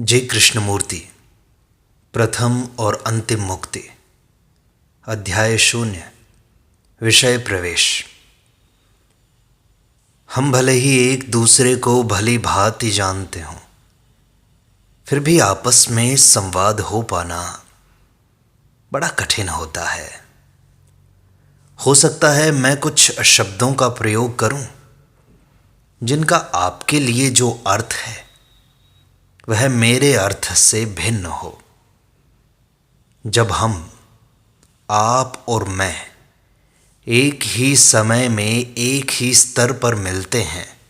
जय कृष्णमूर्ति। प्रथम और अंतिम मुक्ति। अध्याय 0। विषय प्रवेश। हम भले ही एक दूसरे को भली भांति जानते हों, फिर भी आपस में संवाद हो पाना बड़ा कठिन होता है। हो सकता है मैं कुछ शब्दों का प्रयोग करूं जिनका आपके लिए जो अर्थ है वह मेरे अर्थ से भिन्न हो। जब हम, आप और मैं एक ही समय में एक ही स्तर पर मिलते हैं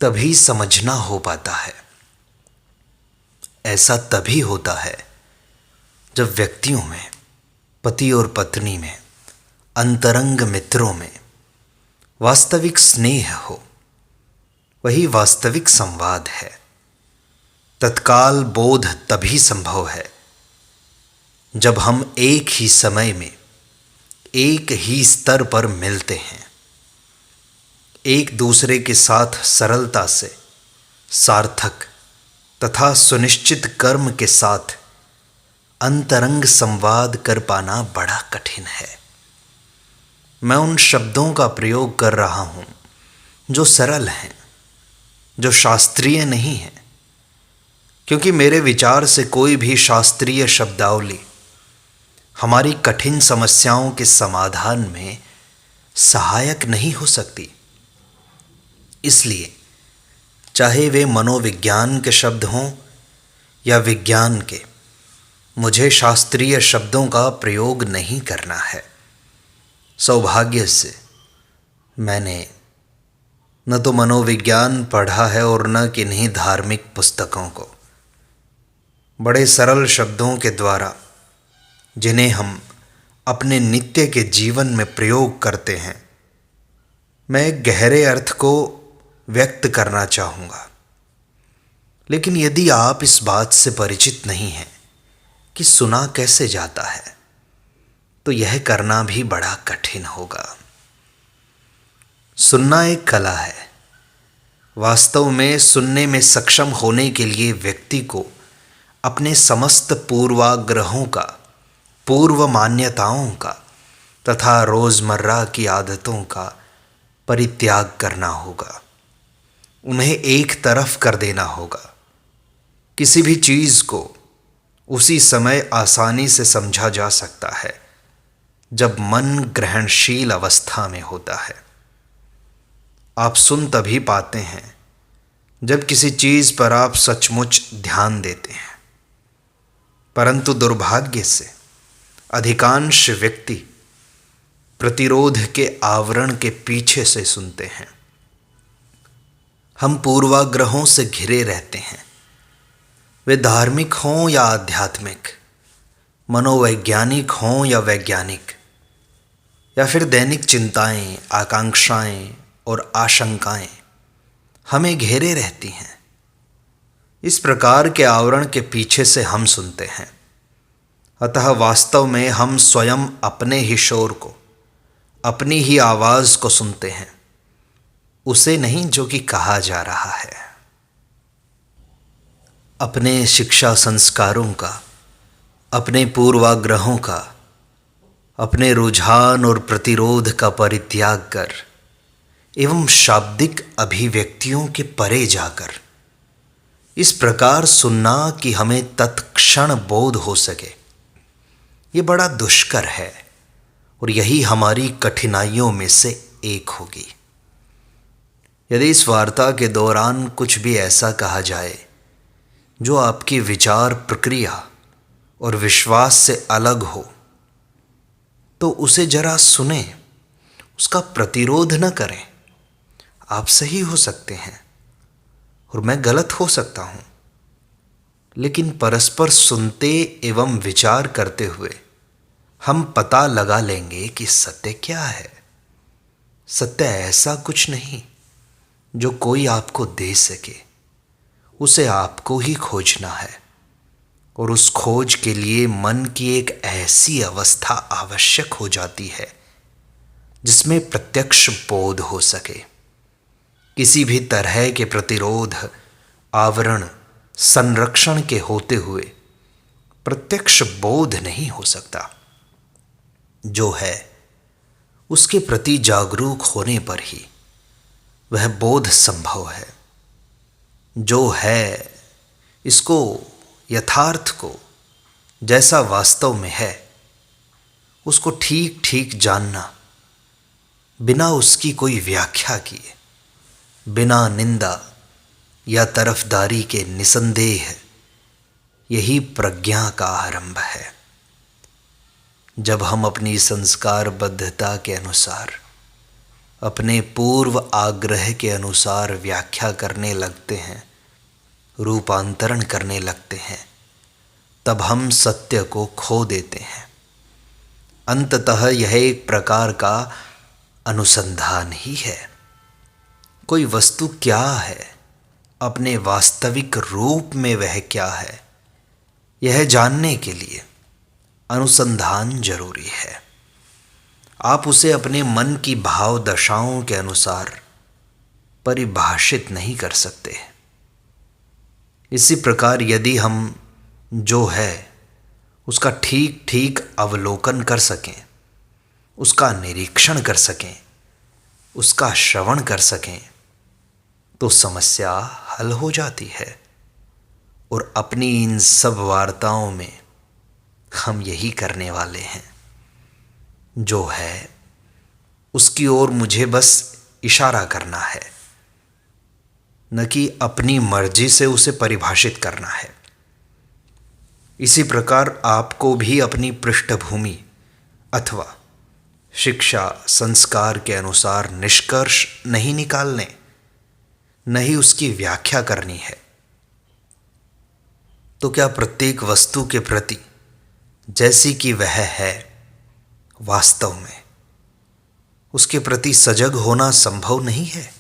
तभी समझना हो पाता है। ऐसा तभी होता है जब व्यक्तियों में, पति और पत्नी में, अंतरंग मित्रों में वास्तविक स्नेह हो। वही वास्तविक संवाद है। तत्काल बोध तभी संभव है जब हम एक ही समय में एक ही स्तर पर मिलते हैं, एक दूसरे के साथ सरलता से सार्थक तथा सुनिश्चित कर्म के साथ अंतरंग संवाद कर पाना बड़ा कठिन है। मैं उन शब्दों का प्रयोग कर रहा हूँ जो सरल हैं, जो शास्त्रीय नहीं हैं, क्योंकि मेरे विचार से कोई भी शास्त्रीय शब्दावली हमारी कठिन समस्याओं के समाधान में सहायक नहीं हो सकती। इसलिए चाहे वे मनोविज्ञान के शब्द हों या विज्ञान के, मुझे शास्त्रीय शब्दों का प्रयोग नहीं करना है। सौभाग्य से मैंने न तो मनोविज्ञान पढ़ा है और न किन्हीं धार्मिक पुस्तकों को। बड़े सरल शब्दों के द्वारा जिन्हें हम अपने नित्य के जीवन में प्रयोग करते हैं, मैं गहरे अर्थ को व्यक्त करना चाहूँगा। लेकिन यदि आप इस बात से परिचित नहीं हैं कि सुना कैसे जाता है, तो यह करना भी बड़ा कठिन होगा। सुनना एक कला है। वास्तव में सुनने में सक्षम होने के लिए व्यक्ति को अपने समस्त पूर्वाग्रहों का, पूर्व मान्यताओं का तथा रोज़मर्रा की आदतों का परित्याग करना होगा। उन्हें एक तरफ कर देना होगा। किसी भी चीज़ को उसी समय आसानी से समझा जा सकता है जब मन ग्रहणशील अवस्था में होता है। आप सुन तभी पाते हैं जब किसी चीज़ पर आप सचमुच ध्यान देते हैं। परंतु दुर्भाग्य से अधिकांश व्यक्ति प्रतिरोध के आवरण के पीछे से सुनते हैं। हम पूर्वाग्रहों से घिरे रहते हैं, वे धार्मिक हों या आध्यात्मिक, मनोवैज्ञानिक हों या वैज्ञानिक, या फिर दैनिक चिंताएं, आकांक्षाएं और आशंकाएं हमें घेरे रहती हैं। इस प्रकार के आवरण के पीछे से हम सुनते हैं। अतः वास्तव में हम स्वयं अपने ही शोर को, अपनी ही आवाज़ को सुनते हैं, उसे नहीं जो कि कहा जा रहा है। अपने शिक्षा संस्कारों का, अपने पूर्वाग्रहों का, अपने रुझान और प्रतिरोध का परित्याग कर एवं शाब्दिक अभिव्यक्तियों के परे जाकर इस प्रकार सुनना कि हमें तत्क्षण बोध हो सके, ये बड़ा दुष्कर है और यही हमारी कठिनाइयों में से एक होगी। यदि इस वार्ता के दौरान कुछ भी ऐसा कहा जाए जो आपकी विचार प्रक्रिया और विश्वास से अलग हो, तो उसे जरा सुने, उसका प्रतिरोध न करें। आप सही हो सकते हैं और मैं गलत हो सकता हूँ, लेकिन परस्पर सुनते एवं विचार करते हुए हम पता लगा लेंगे कि सत्य क्या है। सत्य ऐसा कुछ नहीं जो कोई आपको दे सके, उसे आपको ही खोजना है और उस खोज के लिए मन की एक ऐसी अवस्था आवश्यक हो जाती है जिसमें प्रत्यक्ष बोध हो सके। किसी भी तरह के प्रतिरोध, आवरण, संरक्षण के होते हुए प्रत्यक्ष बोध नहीं हो सकता। जो है उसके प्रति जागरूक होने पर ही वह बोध संभव है। जो है इसको, यथार्थ को, जैसा वास्तव में है उसको ठीक ठीक जानना, बिना उसकी कोई व्याख्या किए, बिना निंदा या तरफदारी के निसंदेह, यही प्रज्ञा का आरंभ है। जब हम अपनी संस्कारबद्धता के अनुसार, अपने पूर्व आग्रह के अनुसार व्याख्या करने लगते हैं, रूपांतरण करने लगते हैं, तब हम सत्य को खो देते हैं। अंततः यह एक प्रकार का अनुसंधान ही है। कोई वस्तु क्या है, अपने वास्तविक रूप में वह क्या है, यह जानने के लिए अनुसंधान जरूरी है। आप उसे अपने मन की भाव दशाओं के अनुसार परिभाषित नहीं कर सकते। इसी प्रकार यदि हम जो है उसका ठीक ठीक अवलोकन कर सकें, उसका निरीक्षण कर सकें, उसका श्रवण कर सकें, तो समस्या हल हो जाती है। और अपनी इन सब वार्ताओं में हम यही करने वाले हैं। जो है उसकी ओर मुझे बस इशारा करना है, न कि अपनी मर्जी से उसे परिभाषित करना है। इसी प्रकार आपको भी अपनी पृष्ठभूमि अथवा शिक्षा संस्कार के अनुसार निष्कर्ष नहीं निकालने, न ही उसकी व्याख्या करनी है। तो क्या प्रत्येक वस्तु के प्रति जैसी कि वह है, वास्तव में उसके प्रति सजग होना संभव नहीं है?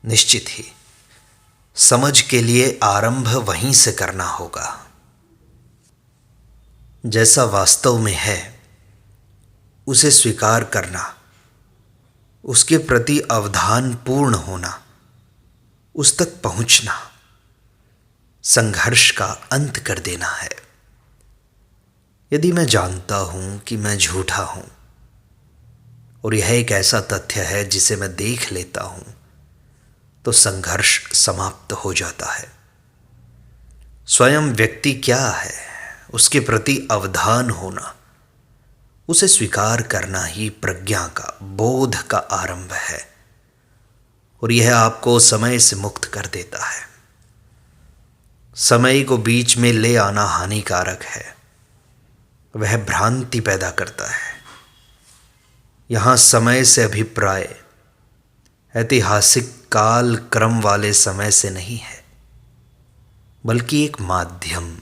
निश्चित ही समझ के लिए आरंभ वहीं से करना होगा। जैसा वास्तव में है उसे स्वीकार करना, उसके प्रति अवधान पूर्ण होना, उस तक पहुंचना, संघर्ष का अंत कर देना है। यदि मैं जानता हूं कि मैं झूठा हूं और यह एक ऐसा तथ्य है जिसे मैं देख लेता हूं, तो संघर्ष समाप्त हो जाता है। स्वयं व्यक्ति क्या है, उसके प्रति अवधान होना, उसे स्वीकार करना ही प्रज्ञा का, बोध का आरंभ है। और यह आपको समय से मुक्त कर देता है। समय को बीच में ले आना हानिकारक है, वह भ्रांति पैदा करता है। यहाँ समय से अभिप्राय ऐतिहासिक काल क्रम वाले समय से नहीं है, बल्कि एक माध्यम,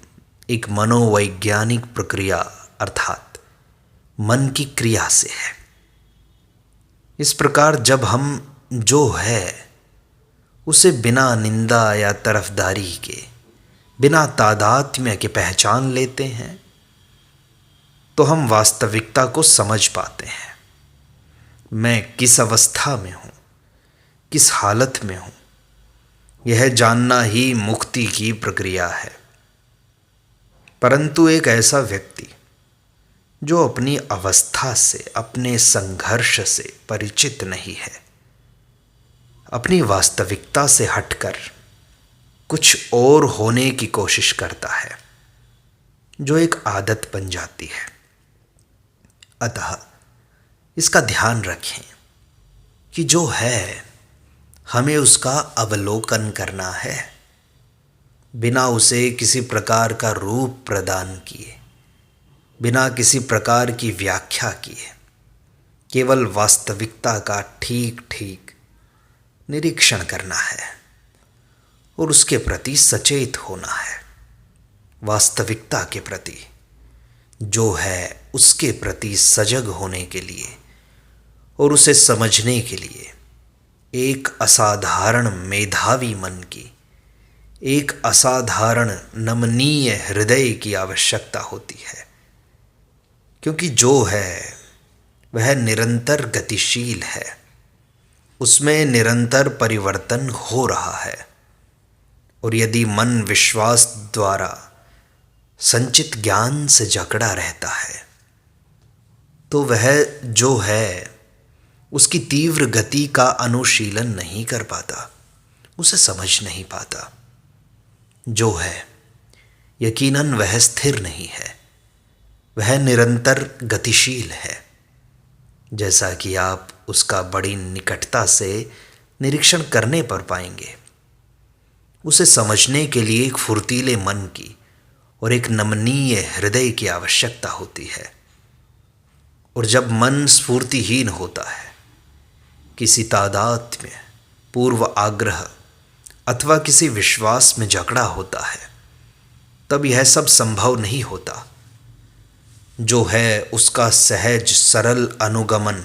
एक मनोवैज्ञानिक प्रक्रिया अर्थात मन की क्रिया से है। इस प्रकार जब हम जो है उसे बिना निंदा या तरफदारी के, बिना तादात्म्य के पहचान लेते हैं, तो हम वास्तविकता को समझ पाते हैं। मैं किस अवस्था में हूँ, किस हालत में हूँ, यह जानना ही मुक्ति की प्रक्रिया है। परंतु एक ऐसा व्यक्ति जो अपनी अवस्था से, अपने संघर्ष से परिचित नहीं है, अपनी वास्तविकता से हटकर कुछ और होने की कोशिश करता है, जो एक आदत बन जाती है। अतः इसका ध्यान रखें कि जो है हमें उसका अवलोकन करना है, बिना उसे किसी प्रकार का रूप प्रदान किए, बिना किसी प्रकार की व्याख्या किए, केवल वास्तविकता का ठीक ठीक निरीक्षण करना है और उसके प्रति सचेत होना है। वास्तविकता के प्रति, जो है उसके प्रति सजग होने के लिए और उसे समझने के लिए एक असाधारण मेधावी मन की, एक असाधारण नमनीय हृदय की आवश्यकता होती है। क्योंकि जो है वह निरंतर गतिशील है, उसमें निरंतर परिवर्तन हो रहा है। और यदि मन विश्वास द्वारा संचित ज्ञान से जकड़ा रहता है तो वह जो है उसकी तीव्र गति का अनुशीलन नहीं कर पाता, उसे समझ नहीं पाता। जो है यकीनन वह स्थिर नहीं है, वह निरंतर गतिशील है, जैसा कि आप उसका बड़ी निकटता से निरीक्षण करने पर पाएंगे। उसे समझने के लिए एक फुर्तीले मन की और एक नमनीय हृदय की आवश्यकता होती है। और जब मन स्फूर्तिहीन होता है, किसी तादाद में पूर्व आग्रह अथवा किसी विश्वास में जकड़ा होता है, तब यह सब संभव नहीं होता। जो है उसका सहज सरल अनुगमन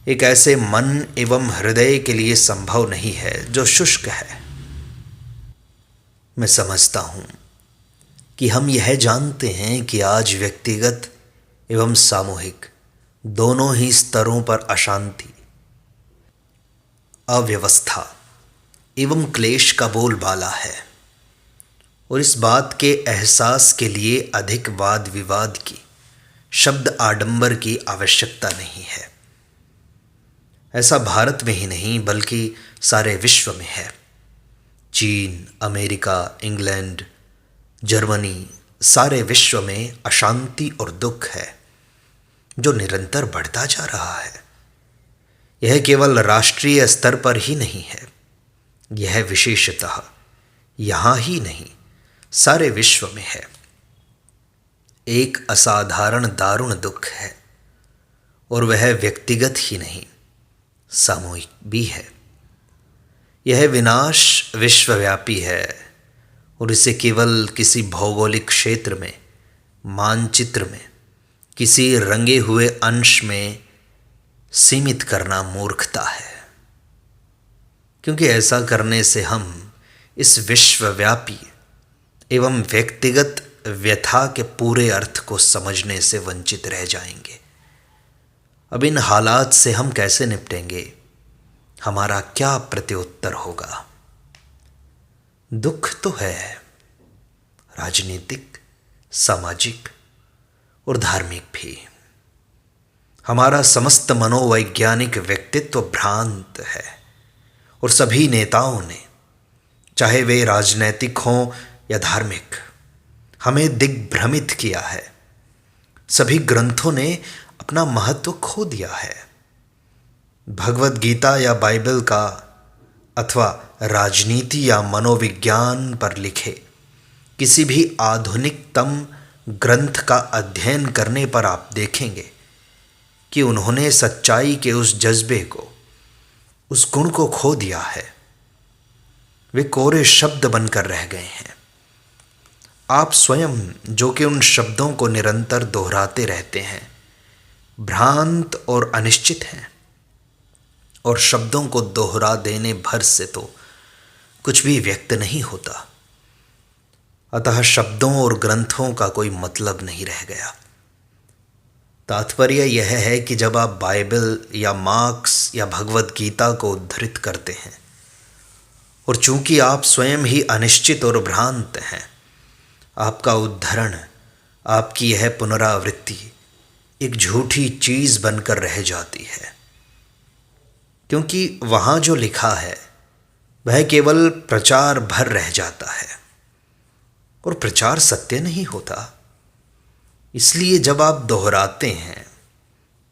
एक ऐसे मन एवं हृदय के लिए संभव नहीं है जो शुष्क है। मैं समझता हूँ कि हम यह जानते हैं कि आज व्यक्तिगत एवं सामूहिक दोनों ही स्तरों पर अशांति, अव्यवस्था एवं क्लेश का बोलबाला है, और इस बात के एहसास के लिए अधिक वाद विवाद की, शब्द आडंबर की आवश्यकता नहीं है। ऐसा भारत में ही नहीं बल्कि सारे विश्व में है। चीन, अमेरिका, इंग्लैंड, जर्मनी, सारे विश्व में अशांति और दुख है जो निरंतर बढ़ता जा रहा है। यह केवल राष्ट्रीय स्तर पर ही नहीं है, यह विशेषतः यहाँ ही नहीं सारे विश्व में है। एक असाधारण दारुण दुख है, और वह व्यक्तिगत ही नहीं सामूहिक भी है। यह विनाश विश्वव्यापी है, और इसे केवल किसी भौगोलिक क्षेत्र में, मानचित्र में, किसी रंगे हुए अंश में सीमित करना मूर्खता है, क्योंकि ऐसा करने से हम इस विश्वव्यापी एवं व्यक्तिगत व्यथा के पूरे अर्थ को समझने से वंचित रह जाएंगे। अब इन हालात से हम कैसे निपटेंगे? हमारा क्या प्रत्युत्तर होगा? दुख तो है, राजनीतिक, सामाजिक और धार्मिक भी। हमारा समस्त मनोवैज्ञानिक व्यक्तित्व भ्रांत है, और सभी नेताओं ने, चाहे वे राजनैतिक हों या धार्मिक, हमें दिग्भ्रमित किया है। सभी ग्रंथों ने अपना महत्व खो दिया है। भगवत गीता या बाइबल का अथवा राजनीति या मनोविज्ञान पर लिखे किसी भी आधुनिकतम ग्रंथ का अध्ययन करने पर आप देखेंगे कि उन्होंने सच्चाई के उस जज्बे को, उस गुण को खो दिया है। वे कोरे शब्द बनकर रह गए हैं। आप स्वयं जो कि उन शब्दों को निरंतर दोहराते रहते हैं, भ्रांत और अनिश्चित हैं, और शब्दों को दोहरा देने भर से तो कुछ भी व्यक्त नहीं होता। अतः शब्दों और ग्रंथों का कोई मतलब नहीं रह गया। तात्पर्य यह है कि जब आप बाइबल या मार्क्स या भगवत गीता को उद्धृत करते हैं, और चूंकि आप स्वयं ही अनिश्चित और भ्रांत हैं, आपका उद्धरण, आपकी यह पुनरावृत्ति एक झूठी चीज बनकर रह जाती है, क्योंकि वहाँ जो लिखा है वह केवल प्रचार भर रह जाता है, और प्रचार सत्य नहीं होता। इसलिए जब आप दोहराते हैं,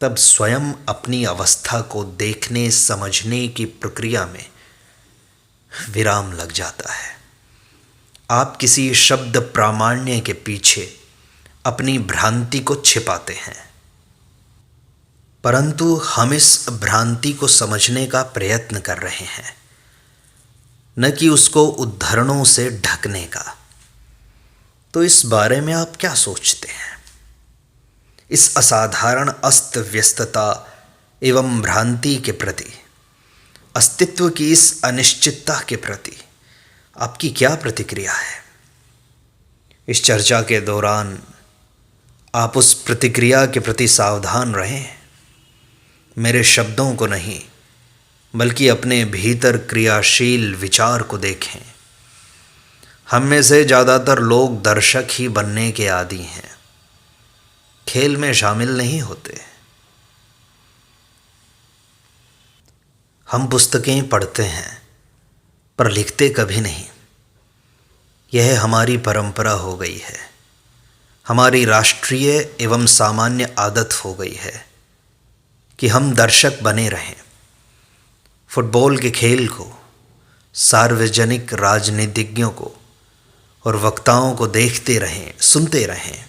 तब स्वयं अपनी अवस्था को देखने समझने की प्रक्रिया में विराम लग जाता है। आप किसी शब्द प्रामाण्य के पीछे अपनी भ्रांति को छिपाते हैं, परंतु हम इस भ्रांति को समझने का प्रयत्न कर रहे हैं, न कि उसको उद्धरणों से ढकने का। तो इस बारे में आप क्या सोचते हैं? इस असाधारण अस्त व्यस्तता एवं भ्रांति के प्रति, अस्तित्व की इस अनिश्चितता के प्रति आपकी क्या प्रतिक्रिया है? इस चर्चा के दौरान आप उस प्रतिक्रिया के प्रति सावधान रहें। मेरे शब्दों को नहीं, बल्कि अपने भीतर क्रियाशील विचार को देखें। हम में से ज़्यादातर लोग दर्शक ही बनने के आदी हैं, खेल में शामिल नहीं होते। हम पुस्तकें पढ़ते हैं पर लिखते कभी नहीं। यह हमारी परंपरा हो गई है, हमारी राष्ट्रीय एवं सामान्य आदत हो गई है कि हम दर्शक बने रहें। फुटबॉल के खेल को, सार्वजनिक राजनीतिज्ञों को और वक्ताओं को देखते रहें, सुनते रहें।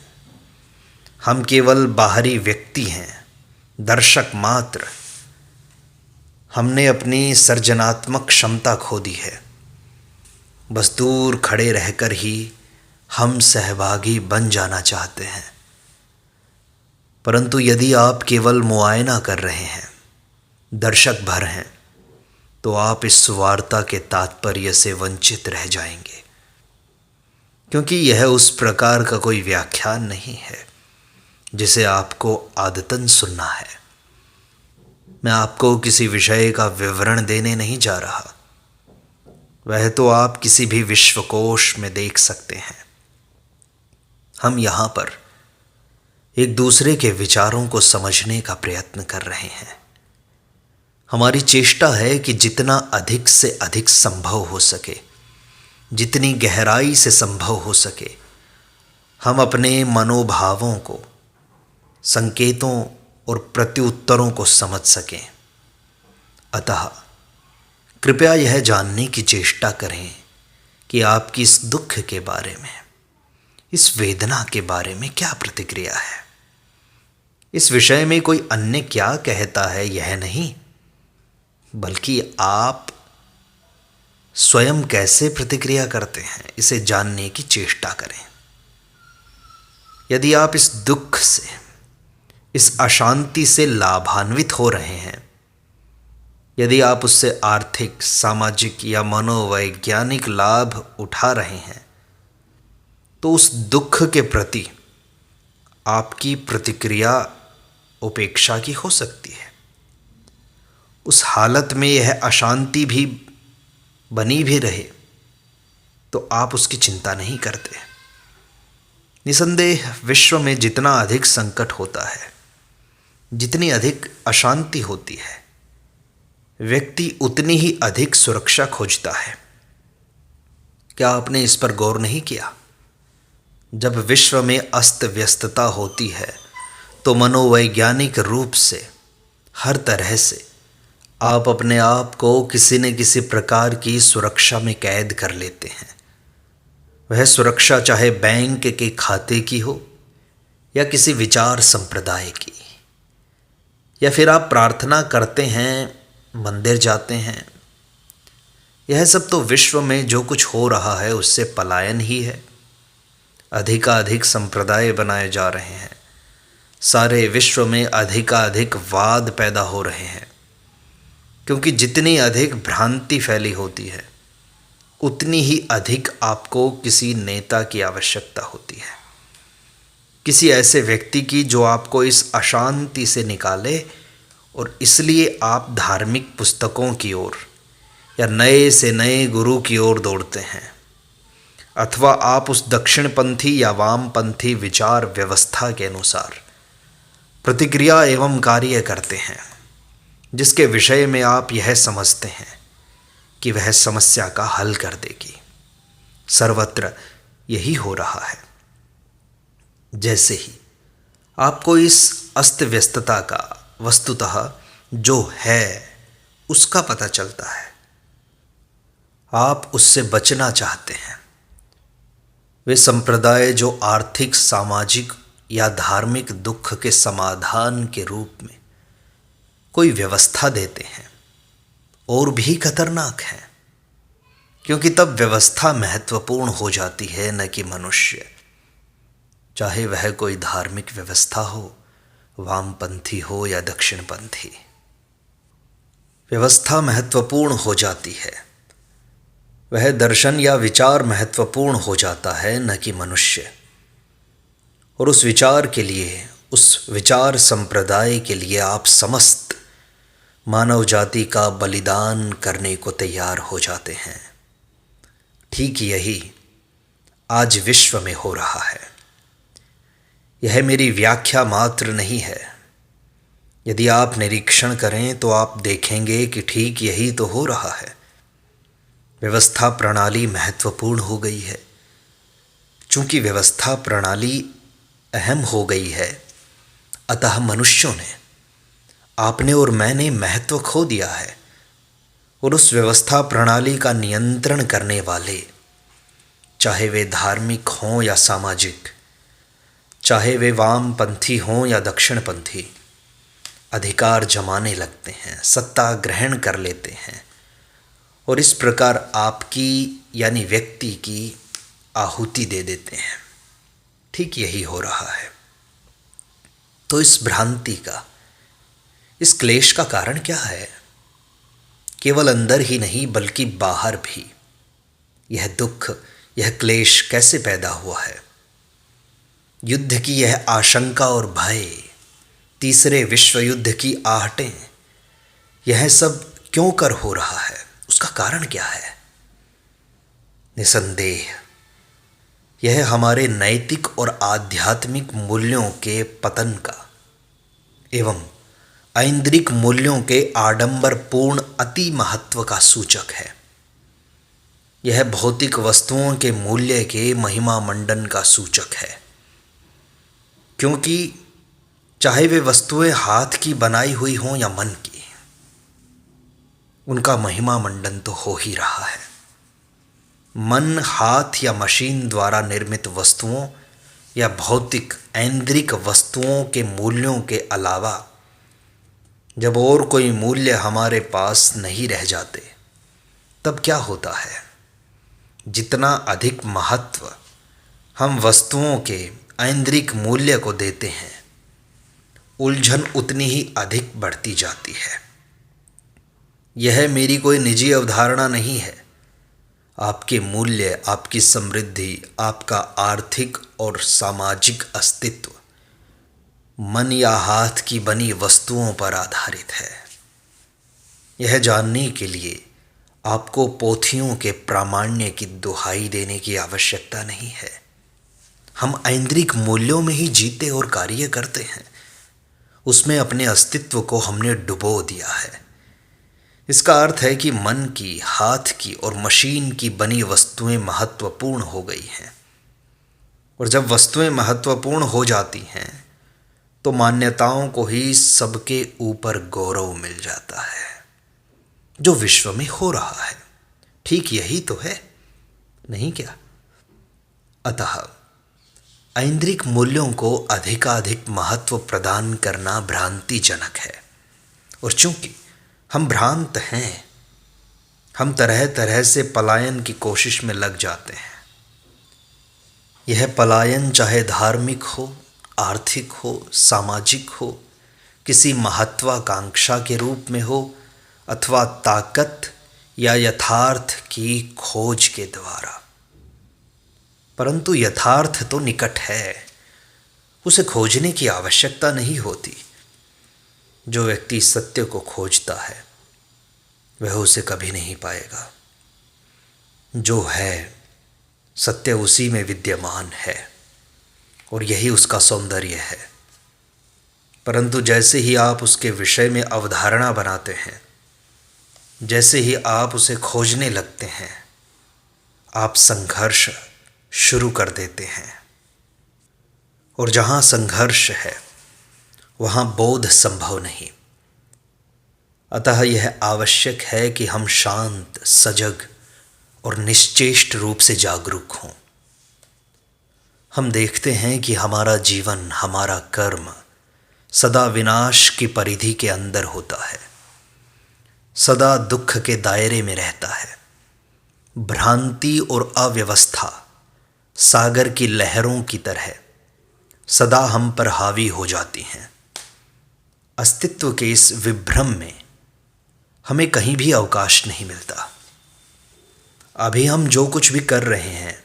हम केवल बाहरी व्यक्ति हैं, दर्शक मात्र। हमने अपनी सृजनात्मक क्षमता खो दी है। बस दूर खड़े रहकर ही हम सहभागी बन जाना चाहते हैं। परंतु यदि आप केवल मुआयना कर रहे हैं, दर्शक भर हैं, तो आप इस वार्ता के तात्पर्य से वंचित रह जाएंगे, क्योंकि यह उस प्रकार का कोई व्याख्यान नहीं है जिसे आपको आदतन सुनना है। मैं आपको किसी विषय का विवरण देने नहीं जा रहा, वह तो आप किसी भी विश्वकोश में देख सकते हैं। हम यहाँ पर एक दूसरे के विचारों को समझने का प्रयत्न कर रहे हैं। हमारी चेष्टा है कि जितना अधिक से अधिक संभव हो सके, जितनी गहराई से संभव हो सके, हम अपने मनोभावों को, संकेतों और प्रत्युत्तरों को समझ सकें। अतः कृपया यह जानने की चेष्टा करें कि आपकी इस दुख के बारे में, इस वेदना के बारे में क्या प्रतिक्रिया है। इस विषय में कोई अन्य क्या कहता है यह नहीं, बल्कि आप स्वयं कैसे प्रतिक्रिया करते हैं, इसे जानने की चेष्टा करें। यदि आप इस दुख से, इस अशांति से लाभान्वित हो रहे हैं, यदि आप उससे आर्थिक, सामाजिक या मनोवैज्ञानिक लाभ उठा रहे हैं, तो उस दुख के प्रति आपकी प्रतिक्रिया उपेक्षा की हो सकती है। उस हालत में यह अशांति भी बनी भी रहे तो आप उसकी चिंता नहीं करते। निसंदेह विश्व में जितना अधिक संकट होता है, जितनी अधिक अशांति होती है, व्यक्ति उतनी ही अधिक सुरक्षा खोजता है। क्या आपने इस पर गौर नहीं किया? जब विश्व में अस्त व्यस्तता होती है तो मनोवैज्ञानिक रूप से, हर तरह से आप अपने आप को किसी न किसी प्रकार की सुरक्षा में कैद कर लेते हैं। वह सुरक्षा चाहे बैंक के खाते की हो या किसी विचार संप्रदाय की, या फिर आप प्रार्थना करते हैं, मंदिर जाते हैं। यह सब तो विश्व में जो कुछ हो रहा है उससे पलायन ही है। अधिकाधिक संप्रदाय बनाए जा रहे हैं, सारे विश्व में अधिकाधिक वाद पैदा हो रहे हैं, क्योंकि जितनी अधिक भ्रांति फैली होती है उतनी ही अधिक आपको किसी नेता की आवश्यकता होती है, किसी ऐसे व्यक्ति की जो आपको इस अशांति से निकाले। और इसलिए आप धार्मिक पुस्तकों की ओर या नए से नए गुरु की ओर दौड़ते हैं, अथवा आप उस दक्षिणपंथी या वामपंथी विचार व्यवस्था के अनुसार प्रतिक्रिया एवं कार्य करते हैं, जिसके विषय में आप यह समझते हैं कि वह समस्या का हल कर देगी। सर्वत्र यही हो रहा है। जैसे ही आपको इस अस्त व्यस्तता का वस्तुतः जो है उसका पता चलता है, आप उससे बचना चाहते हैं। वे संप्रदाय जो आर्थिक, सामाजिक या धार्मिक दुख के समाधान के रूप में कोई व्यवस्था देते हैं, और भी खतरनाक है, क्योंकि तब व्यवस्था महत्वपूर्ण हो जाती है, न कि मनुष्य। चाहे वह कोई धार्मिक व्यवस्था हो, वामपंथी हो या दक्षिणपंथी, व्यवस्था महत्वपूर्ण हो जाती है। वह दर्शन या विचार महत्वपूर्ण हो जाता है, न कि मनुष्य। और उस विचार के लिए, उस विचार संप्रदाय के लिए आप समस्त मानव जाति का बलिदान करने को तैयार हो जाते हैं। ठीक यही आज विश्व में हो रहा है। यह मेरी व्याख्या मात्र नहीं है। यदि आप निरीक्षण करें तो आप देखेंगे कि ठीक यही तो हो रहा है। व्यवस्था प्रणाली महत्वपूर्ण हो गई है। चूंकि व्यवस्था प्रणाली अहम हो गई है, अतः मनुष्यों ने, आपने और मैंने महत्व खो दिया है। और उस व्यवस्था प्रणाली का नियंत्रण करने वाले, चाहे वे धार्मिक हों या सामाजिक, चाहे वे वामपंथी हों या दक्षिणपंथी, अधिकार जमाने लगते हैं, सत्ता ग्रहण कर लेते हैं और इस प्रकार आपकी यानी व्यक्ति की आहुति दे देते हैं। ठीक यही हो रहा है। तो इस भ्रांति का, इस क्लेश का कारण क्या है? केवल अंदर ही नहीं बल्कि बाहर भी यह दुख, यह क्लेश कैसे पैदा हुआ है? युद्ध की यह आशंका और भय, तीसरे विश्व युद्ध की आहटें, यह सब क्यों कर हो रहा है? उसका कारण क्या है? निसंदेह यह हमारे नैतिक और आध्यात्मिक मूल्यों के पतन का एवं ऐन्द्रिक मूल्यों के आडंबरपूर्ण अति महत्व का सूचक है। यह भौतिक वस्तुओं के मूल्य के महिमा मंडन का सूचक है, क्योंकि चाहे वे वस्तुएं हाथ की बनाई हुई हों या मन की, उनका महिमा मंडन तो हो ही रहा है। मन हाथ या मशीन द्वारा निर्मित वस्तुओं या भौतिक ऐन्द्रिक वस्तुओं के मूल्यों के अलावा जब और कोई मूल्य हमारे पास नहीं रह जाते, तब क्या होता है? जितना अधिक महत्व हम वस्तुओं के ऐन्द्रिक मूल्य को देते हैं, उलझन उतनी ही अधिक बढ़ती जाती है। यह मेरी कोई निजी अवधारणा नहीं है। आपके मूल्य, आपकी समृद्धि, आपका आर्थिक और सामाजिक अस्तित्व मन या हाथ की बनी वस्तुओं पर आधारित है। यह जानने के लिए आपको पोथियों के प्रामाण्य की दुहाई देने की आवश्यकता नहीं है। हम ऐन्द्रिक मूल्यों में ही जीते और कार्य करते हैं। उसमें अपने अस्तित्व को हमने डुबो दिया है। इसका अर्थ है कि मन की, हाथ की और मशीन की बनी वस्तुएं महत्वपूर्ण हो गई हैं। और जब वस्तुएं महत्वपूर्ण हो जाती हैं तो मान्यताओं को ही सबके ऊपर गौरव मिल जाता है। जो विश्व में हो रहा है ठीक यही तो है, नहीं क्या? अतः ऐन्द्रिक मूल्यों को अधिकाधिक महत्व प्रदान करना भ्रांतिजनक है। और चूंकि हम भ्रांत हैं, हम तरह तरह से पलायन की कोशिश में लग जाते हैं। यह पलायन चाहे धार्मिक हो, आर्थिक हो, सामाजिक हो, किसी महत्वाकांक्षा के रूप में हो अथवा ताकत या यथार्थ की खोज के द्वारा। परंतु यथार्थ तो निकट है, उसे खोजने की आवश्यकता नहीं होती। जो व्यक्ति सत्य को खोजता है वह उसे कभी नहीं पाएगा। जो है सत्य उसी में विद्यमान है और यही उसका सौंदर्य है। परंतु जैसे ही आप उसके विषय में अवधारणा बनाते हैं, जैसे ही आप उसे खोजने लगते हैं, आप संघर्ष शुरू कर देते हैं। और जहाँ संघर्ष है वहाँ बोध संभव नहीं। अतः यह आवश्यक है कि हम शांत, सजग और निश्चेष्ट रूप से जागरूक हों। हम देखते हैं कि हमारा जीवन, हमारा कर्म सदा विनाश की परिधि के अंदर होता है, सदा दुख के दायरे में रहता है। भ्रांति और अव्यवस्था सागर की लहरों की तरह सदा हम पर हावी हो जाती हैं। अस्तित्व के इस विभ्रम में हमें कहीं भी अवकाश नहीं मिलता। अभी हम जो कुछ भी कर रहे हैं,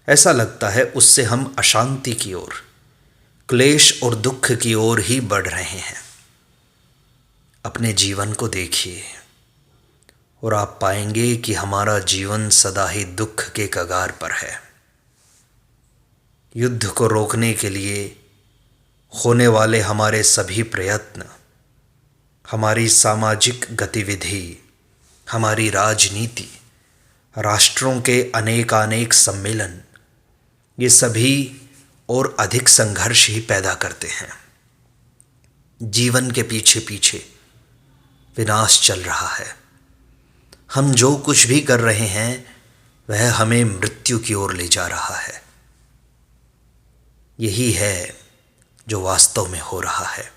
ऐसा लगता है उससे हम अशांति की ओर, क्लेश और दुख की ओर ही बढ़ रहे हैं। अपने जीवन को देखिए और आप पाएंगे कि हमारा जीवन सदा ही दुख के कगार पर है। युद्ध को रोकने के लिए होने वाले हमारे सभी प्रयत्न, हमारी सामाजिक गतिविधि, हमारी राजनीति, राष्ट्रों के अनेकानेक सम्मेलन, ये सभी और अधिक संघर्ष ही पैदा करते हैं। जीवन के पीछे पीछे विनाश चल रहा है। हम जो कुछ भी कर रहे हैं वह हमें मृत्यु की ओर ले जा रहा है। यही है जो वास्तव में हो रहा है।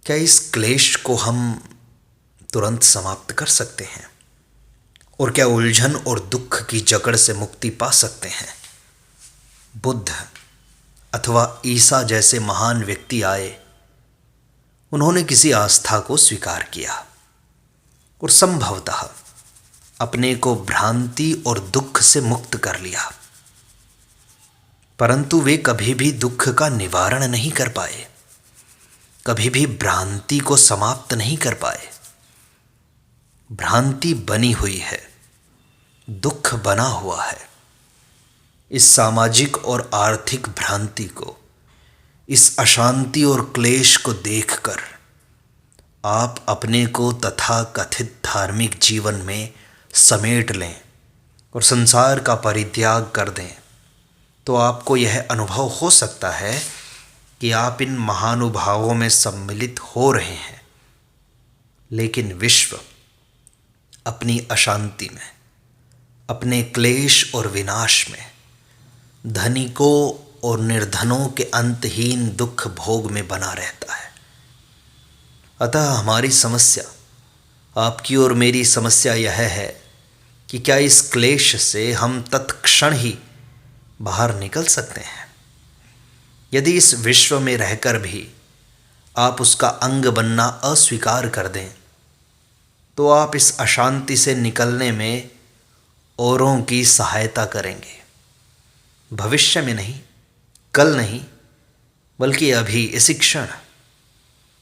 क्या इस क्लेश को हम तुरंत समाप्त कर सकते हैं? और क्या उलझन और दुख की जकड़ से मुक्ति पा सकते हैं? बुद्ध अथवा ईसा जैसे महान व्यक्ति आए, उन्होंने किसी आस्था को स्वीकार किया और संभवतः अपने को भ्रांति और दुख से मुक्त कर लिया, परंतु वे कभी भी दुख का निवारण नहीं कर पाए, कभी भी भ्रांति को समाप्त नहीं कर पाए। भ्रांति बनी हुई है, दुख बना हुआ है। इस सामाजिक और आर्थिक भ्रांति को, इस अशांति और क्लेश को देखकर आप अपने को तथाकथित धार्मिक जीवन में समेट लें और संसार का परित्याग कर दें, तो आपको यह अनुभव हो सकता है कि आप इन महानुभावों में सम्मिलित हो रहे हैं। लेकिन विश्व अपनी अशांति में, अपने क्लेश और विनाश में, धनिकों और निर्धनों के अंतहीन दुख भोग में बना रहता है। अतः हमारी समस्या, आपकी और मेरी समस्या यह है कि क्या इस क्लेश से हम तत्क्षण ही बाहर निकल सकते हैं? यदि इस विश्व में रहकर भी आप उसका अंग बनना अस्वीकार कर दें, तो आप इस अशांति से निकलने में औरों की सहायता करेंगे। भविष्य में नहीं, कल नहीं, बल्कि अभी, इसी क्षण।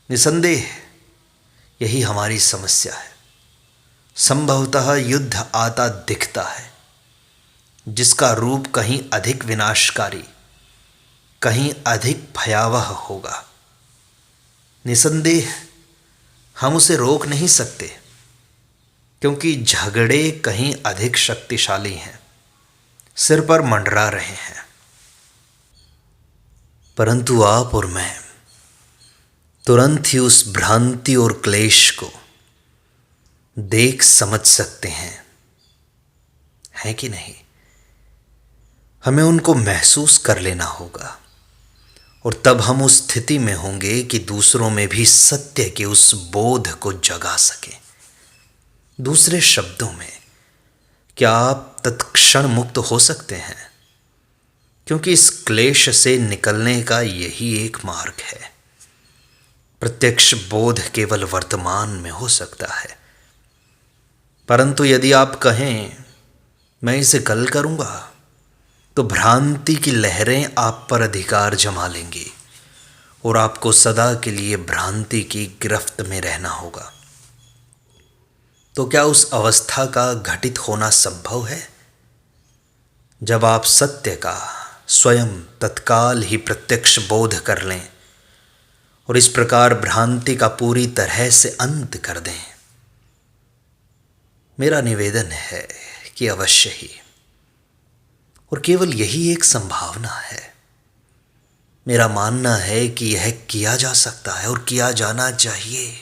निसंदेह यही हमारी समस्या है। संभवतः युद्ध आता दिखता है, जिसका रूप कहीं अधिक विनाशकारी, कहीं अधिक भयावह होगा। निसंदेह हम उसे रोक नहीं सकते, क्योंकि झगड़े कहीं अधिक शक्तिशाली हैं, सिर पर मंडरा रहे हैं। परंतु आप और मैं तुरंत ही उस भ्रांति और क्लेश को देख समझ सकते हैं, है कि नहीं? हमें उनको महसूस कर लेना होगा, और तब हम उस स्थिति में होंगे कि दूसरों में भी सत्य के उस बोध को जगा सकें। दूसरे शब्दों में, क्या आप तत्क्षण मुक्त हो सकते हैं? क्योंकि इस क्लेश से निकलने का यही एक मार्ग है। प्रत्यक्ष बोध केवल वर्तमान में हो सकता है, परंतु यदि आप कहें मैं इसे कल करूंगा, तो भ्रांति की लहरें आप पर अधिकार जमा लेंगी और आपको सदा के लिए भ्रांति की गिरफ्त में रहना होगा। तो क्या उस अवस्था का घटित होना संभव है जब आप सत्य का स्वयं तत्काल ही प्रत्यक्ष बोध कर लें और इस प्रकार भ्रांति का पूरी तरह से अंत कर दें? मेरा निवेदन है कि अवश्य ही, और केवल यही एक संभावना है। मेरा मानना है कि यह किया जा सकता है और किया जाना चाहिए,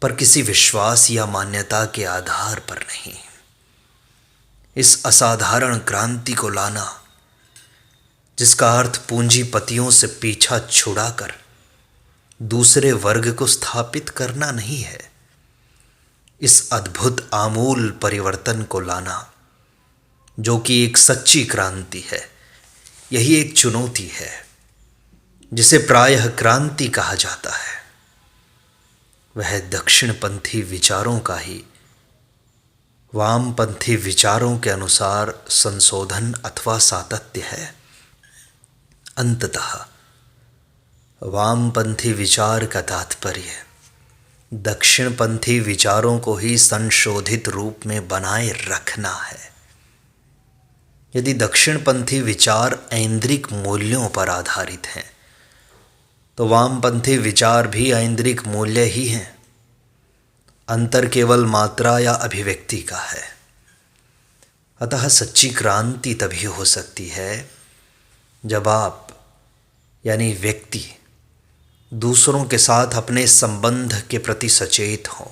पर किसी विश्वास या मान्यता के आधार पर नहीं। इस असाधारण क्रांति को लाना, जिसका अर्थ पूंजीपतियों से पीछा छुड़ाकर दूसरे वर्ग को स्थापित करना नहीं है। इस अद्भुत आमूल परिवर्तन को लाना, जो कि एक सच्ची क्रांति है, यही एक चुनौती है, जिसे प्रायः क्रांति कहा जाता है। वह दक्षिणपंथी विचारों का ही वामपंथी विचारों के अनुसार संशोधन अथवा सातत्य है। अंततः वामपंथी विचार का तात्पर्य दक्षिणपंथी विचारों को ही संशोधित रूप में बनाए रखना है। यदि दक्षिणपंथी विचार ऐन्द्रिक मूल्यों पर आधारित हैं तो वामपंथी विचार भी ऐन्द्रिक मूल्य ही हैं। अंतर केवल मात्रा या अभिव्यक्ति का है। अतः सच्ची क्रांति तभी हो सकती है जब आप यानी व्यक्ति दूसरों के साथ अपने संबंध के प्रति सचेत हों।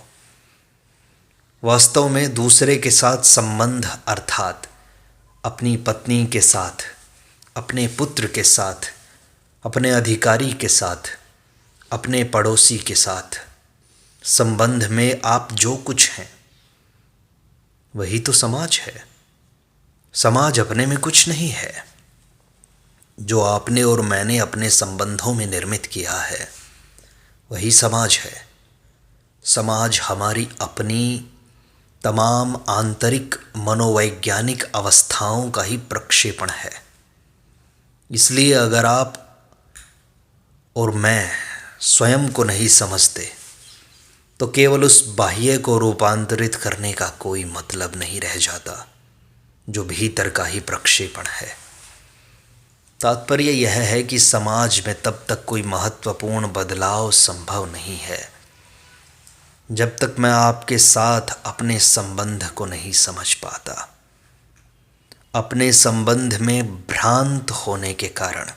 वास्तव में दूसरे के साथ संबंध अर्थात अपनी पत्नी के साथ, अपने पुत्र के साथ, अपने अधिकारी के साथ, अपने पड़ोसी के साथ संबंध में आप जो कुछ हैं वही तो समाज है। समाज अपने में कुछ नहीं है। जो आपने और मैंने अपने संबंधों में निर्मित किया है वही समाज है। समाज हमारी अपनी तमाम आंतरिक मनोवैज्ञानिक अवस्थाओं का ही प्रक्षेपण है। इसलिए अगर आप और मैं स्वयं को नहीं समझते तो केवल उस बाह्य को रूपांतरित करने का कोई मतलब नहीं रह जाता जो भीतर का ही प्रक्षेपण है। तात्पर्य यह है कि समाज में तब तक कोई महत्वपूर्ण बदलाव संभव नहीं है जब तक मैं आपके साथ अपने संबंध को नहीं समझ पाता। अपने संबंध में भ्रांत होने के कारण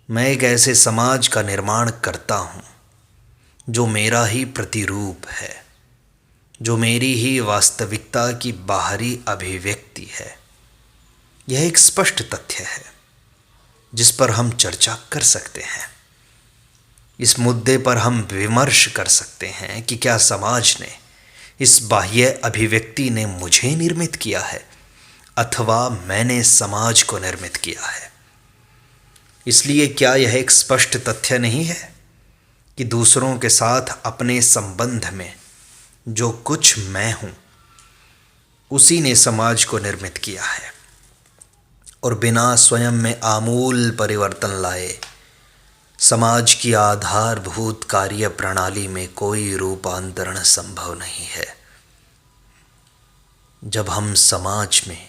मैं एक ऐसे समाज का निर्माण करता हूँ जो मेरा ही प्रतिरूप है, जो मेरी ही वास्तविकता की बाहरी अभिव्यक्ति है। यह एक स्पष्ट तथ्य है जिस पर हम चर्चा कर सकते हैं। इस मुद्दे पर हम विमर्श कर सकते हैं कि क्या समाज ने, इस बाह्य अभिव्यक्ति ने मुझे निर्मित किया है अथवा मैंने समाज को निर्मित किया है। इसलिए क्या यह एक स्पष्ट तथ्य नहीं है कि दूसरों के साथ अपने संबंध में जो कुछ मैं हूँ उसी ने समाज को निर्मित किया है और बिना स्वयं में आमूल परिवर्तन लाए समाज की आधारभूत कार्य प्रणाली में कोई रूपांतरण संभव नहीं है। जब हम समाज में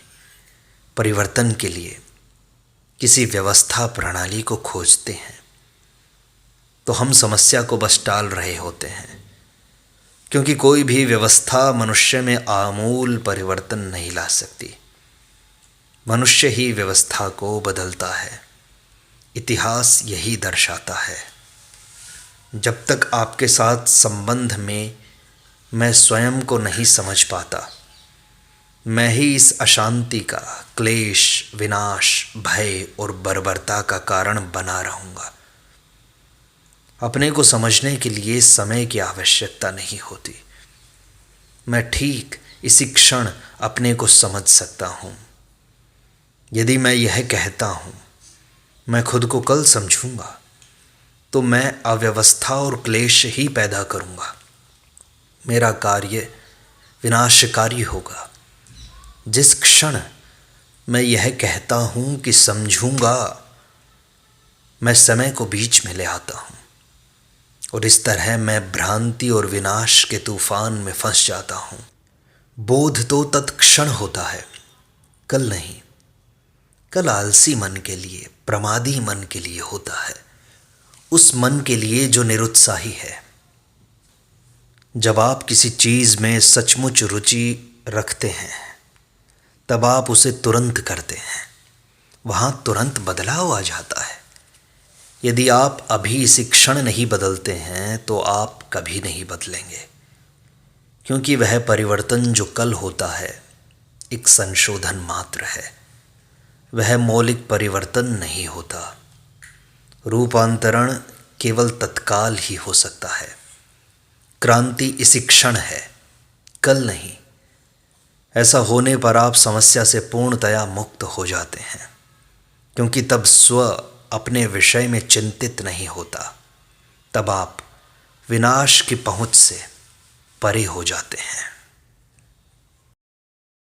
परिवर्तन के लिए किसी व्यवस्था प्रणाली को खोजते हैं तो हम समस्या को बस टाल रहे होते हैं, क्योंकि कोई भी व्यवस्था मनुष्य में आमूल परिवर्तन नहीं ला सकती। मनुष्य ही व्यवस्था को बदलता है। इतिहास यही दर्शाता है। जब तक आपके साथ संबंध में मैं स्वयं को नहीं समझ पाता, मैं ही इस अशांति का, क्लेश, विनाश, भय और बर्बरता का कारण बना रहूँगा। अपने को समझने के लिए समय की आवश्यकता नहीं होती। मैं ठीक इसी क्षण अपने को समझ सकता हूँ। यदि मैं यह कहता हूँ मैं खुद को कल समझूंगा तो मैं अव्यवस्था और क्लेश ही पैदा करूँगा। मेरा कार्य विनाशकारी होगा। जिस क्षण मैं यह कहता हूँ कि समझूंगा, मैं समय को बीच में ले आता हूँ और इस तरह मैं भ्रांति और विनाश के तूफान में फंस जाता हूँ। बोध तो तत्क्षण होता है, कल नहीं। कल आलसी मन के लिए, प्रमादी मन के लिए होता है, उस मन के लिए जो निरुत्साही है। जब आप किसी चीज़ में सचमुच रुचि रखते हैं तब आप उसे तुरंत करते हैं, वहाँ तुरंत बदलाव आ जाता है। यदि आप अभी इसी क्षण नहीं बदलते हैं तो आप कभी नहीं बदलेंगे, क्योंकि वह परिवर्तन जो कल होता है एक संशोधन मात्र है, वह मौलिक परिवर्तन नहीं होता। रूपांतरण केवल तत्काल ही हो सकता है। क्रांति इसी क्षण है, कल नहीं। ऐसा होने पर आप समस्या से पूर्णतया मुक्त हो जाते हैं, क्योंकि तब स्व अपने विषय में चिंतित नहीं होता। तब आप विनाश की पहुंच से परे हो जाते हैं।